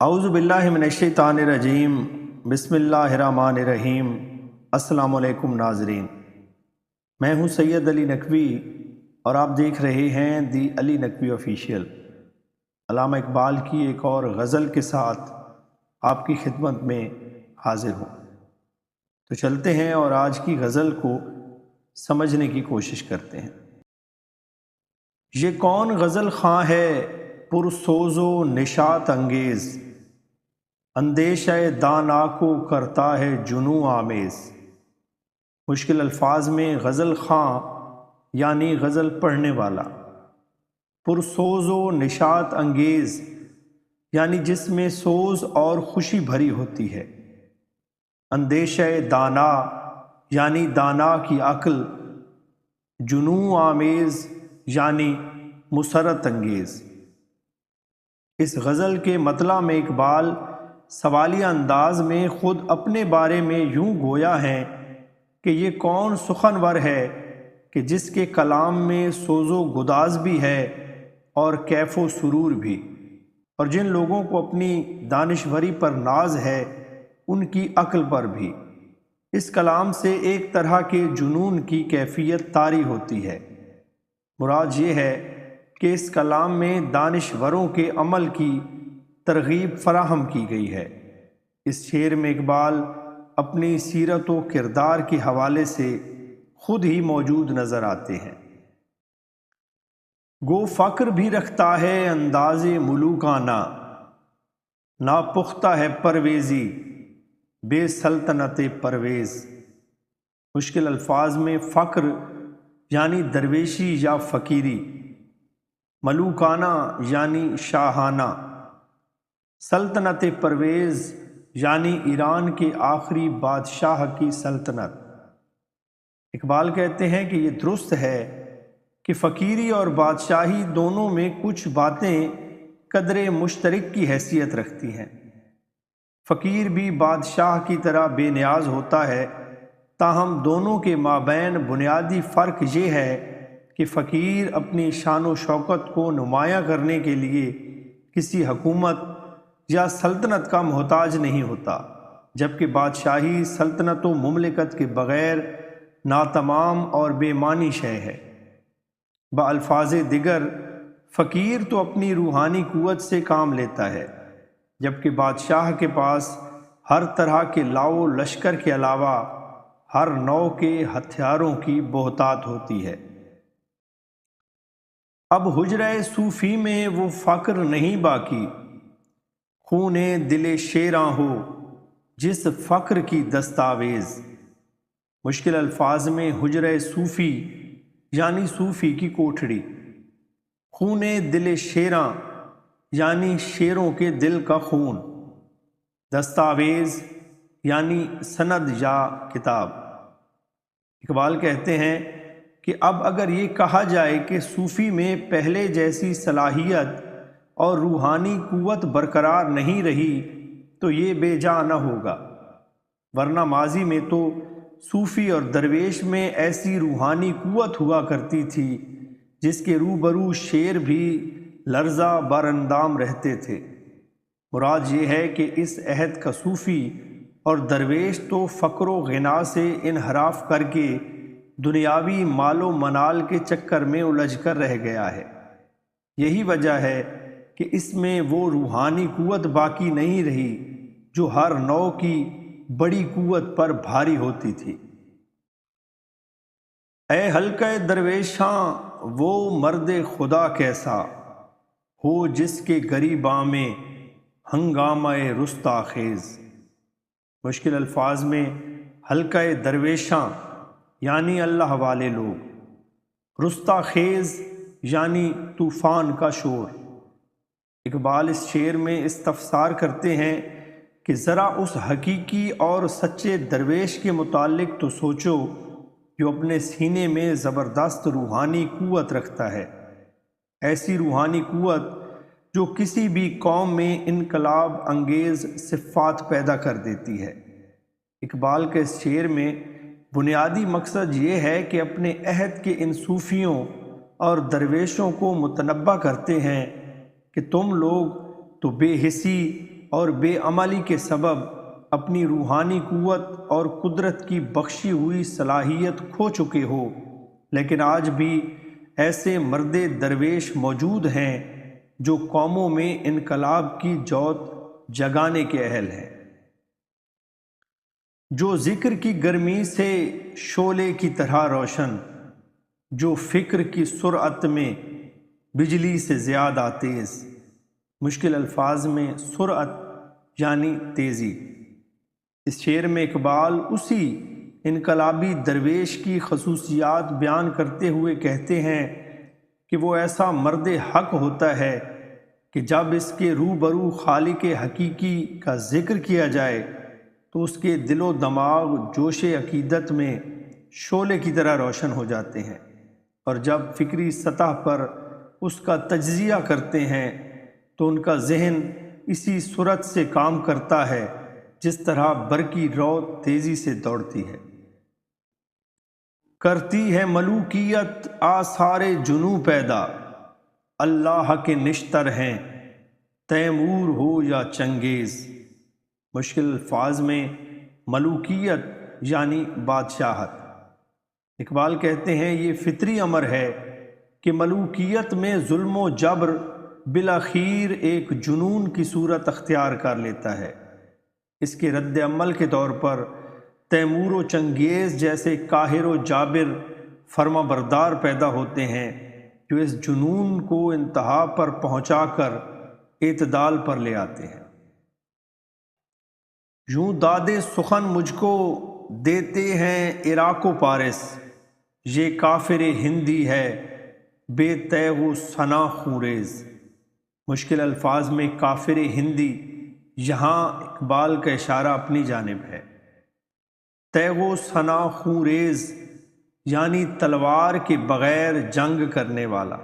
اعوذ باللہ من الشیطان الرجیم، بسم اللہ الرحمن الرحیم۔ السلام علیکم ناظرین، میں ہوں سید علی نقوی اور آپ دیکھ رہے ہیں دی علی نقوی آفیشیل۔ علامہ اقبال کی ایک اور غزل کے ساتھ آپ کی خدمت میں حاضر ہوں۔ تو چلتے ہیں اور آج کی غزل کو سمجھنے کی کوشش کرتے ہیں۔ یہ کون غزل خواں ہے پرسوز و نشاط انگیز، اندیشہ دانا کو کرتا ہے جنوں آمیز۔ مشکل الفاظ میں غزل خواں یعنی غزل پڑھنے والا، پرسوز و نشاط انگیز یعنی جس میں سوز اور خوشی بھری ہوتی ہے، اندیشہ دانا یعنی دانا کی عقل، جنوں آمیز یعنی مسرت انگیز۔ اس غزل کے مطلع میں اقبال سوالیہ انداز میں خود اپنے بارے میں یوں گویا ہیں کہ یہ کون سخنور ہے کہ جس کے کلام میں سوز و گداز بھی ہے اور کیف و سرور بھی، اور جن لوگوں کو اپنی دانشوری پر ناز ہے ان کی عقل پر بھی۔ اس کلام سے ایک طرح کے جنون کی کیفیت طاری ہوتی ہے۔ مراد یہ ہے کہ اس کلام میں دانشوروں کے عمل کی ترغیب فراہم کی گئی ہے۔ اس شعر میں اقبال اپنی سیرت و کردار کے حوالے سے خود ہی موجود نظر آتے ہیں۔ گو فقر بھی رکھتا ہے انداز ملوکانہ، ناپختہ ہے پرویزی بے سلطنت پرویز۔ مشکل الفاظ میں فقر یعنی درویشی یا فقیری، ملوکانہ یعنی شاہانہ، سلطنت پرویز یعنی ایران کے آخری بادشاہ کی سلطنت۔ اقبال کہتے ہیں کہ یہ درست ہے کہ فقیری اور بادشاہی دونوں میں کچھ باتیں قدر مشترک کی حیثیت رکھتی ہیں۔ فقیر بھی بادشاہ کی طرح بے نیاز ہوتا ہے، تاہم دونوں کے مابین بنیادی فرق یہ ہے کہ فقیر اپنی شان و شوکت کو نمایاں کرنے کے لیے کسی حکومت یا سلطنت کا محتاج نہیں ہوتا، جبکہ بادشاہی سلطنت و مملکت کے بغیر ناتمام اور بے معنی شے ہے۔ بالفاظ دیگر فقیر تو اپنی روحانی قوت سے کام لیتا ہے، جبکہ بادشاہ کے پاس ہر طرح کے لاؤ لشکر کے علاوہ ہر نوع کے ہتھیاروں کی بہتات ہوتی ہے۔ اب حجرہ صوفی میں وہ فقر نہیں باقی، خون دل شیراں ہو جس فقر کی دستاویز۔ مشکل الفاظ میں حجرہ صوفی یعنی صوفی کی کوٹھڑی، خون دل شیراں یعنی شیروں کے دل کا خون، دستاویز یعنی سند یا کتاب۔ اقبال کہتے ہیں کہ اب اگر یہ کہا جائے کہ صوفی میں پہلے جیسی صلاحیت اور روحانی قوت برقرار نہیں رہی تو یہ بے جا نہ ہوگا، ورنہ ماضی میں تو صوفی اور درویش میں ایسی روحانی قوت ہوا کرتی تھی جس کے روبرو شیر بھی لرزہ براندام رہتے تھے۔ مراد یہ ہے کہ اس عہد کا صوفی اور درویش تو فقر و غنا سے انحراف کر کے دنیاوی مال و منال کے چکر میں الجھ کر رہ گیا ہے۔ یہی وجہ ہے کہ اس میں وہ روحانی قوت باقی نہیں رہی جو ہر نوع کی بڑی قوت پر بھاری ہوتی تھی۔ اے حلقہ درویشاں وہ مرد خدا کیسا ہو جس کے گریباں میں ہنگامہ رستا خیز۔ مشکل الفاظ میں حلقہ درویشاں یعنی اللہ والے لوگ، رستا خیز یعنی طوفان کا شور۔ اقبال اس شعر میں استفسار کرتے ہیں کہ ذرا اس حقیقی اور سچے درویش کے متعلق تو سوچو جو اپنے سینے میں زبردست روحانی قوت رکھتا ہے، ایسی روحانی قوت جو کسی بھی قوم میں انقلاب انگیز صفات پیدا کر دیتی ہے۔ اقبال کے اس شعر میں بنیادی مقصد یہ ہے کہ اپنے عہد کے ان صوفیوں اور درویشوں کو متنبہ کرتے ہیں کہ تم لوگ تو بے حسی اور بے عملی کے سبب اپنی روحانی قوت اور قدرت کی بخشی ہوئی صلاحیت کھو چکے ہو، لیکن آج بھی ایسے مرد درویش موجود ہیں جو قوموں میں انقلاب کی جوت جگانے کے اہل ہیں، جو ذکر کی گرمی سے شعلے کی طرح روشن، جو فکر کی سرعت میں بجلی سے زیادہ تیز۔ مشکل الفاظ میں سرعت یعنی تیزی۔ اس شعر میں اقبال اسی انقلابی درویش کی خصوصیات بیان کرتے ہوئے کہتے ہیں کہ وہ ایسا مرد حق ہوتا ہے کہ جب اس کے روبرو خالق حقیقی کا ذکر کیا جائے تو اس کے دل و دماغ جوش عقیدت میں شعلے کی طرح روشن ہو جاتے ہیں، اور جب فکری سطح پر اس کا تجزیہ کرتے ہیں تو ان کا ذہن اسی سرعت سے کام کرتا ہے جس طرح برقی رو تیزی سے دوڑتی ہے۔ کرتی ہے ملوکیت آثار جنوں پیدا، اللہ کے نشتر ہیں تیمور ہو یا چنگیز۔ مشکل الفاظ میں ملوکیت یعنی بادشاہت۔ اقبال کہتے ہیں یہ فطری امر ہے کہ ملوکیت میں ظلم و جبر بالآخر ایک جنون کی صورت اختیار کر لیتا ہے۔ اس کے رد عمل کے طور پر تیمور و چنگیز جیسے قاہر و جابر فرما بردار پیدا ہوتے ہیں جو اس جنون کو انتہا پر پہنچا کر اعتدال پر لے آتے ہیں۔ یوں دادے سخن مجھ کو دیتے ہیں عراق و پارس، یہ کافر ہندی ہے بے تیغ و ثنا خوریز۔ مشکل الفاظ میں کافر ہندی، یہاں اقبال کا اشارہ اپنی جانب ہے۔ تیغ و ثنا خوریز یعنی تلوار کے بغیر جنگ کرنے والا۔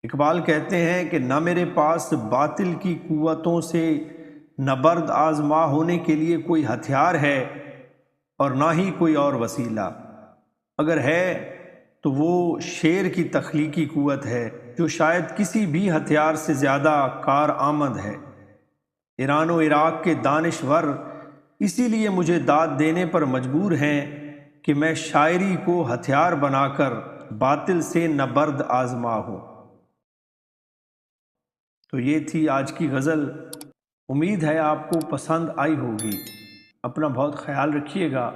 اقبال کہتے ہیں کہ نہ میرے پاس باطل کی قوتوں سے نبرد آزما ہونے کے لیے کوئی ہتھیار ہے اور نہ ہی کوئی اور وسیلہ، اگر ہے تو وہ شعر کی تخلیقی قوت ہے جو شاید کسی بھی ہتھیار سے زیادہ کارآمد ہے۔ ایران و عراق کے دانشور اسی لیے مجھے داد دینے پر مجبور ہیں کہ میں شاعری کو ہتھیار بنا کر باطل سے نبرد آزما ہوں۔ تو یہ تھی آج کی غزل، امید ہے آپ کو پسند آئی ہوگی۔ اپنا بہت خیال رکھیے گا۔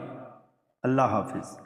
اللہ حافظ۔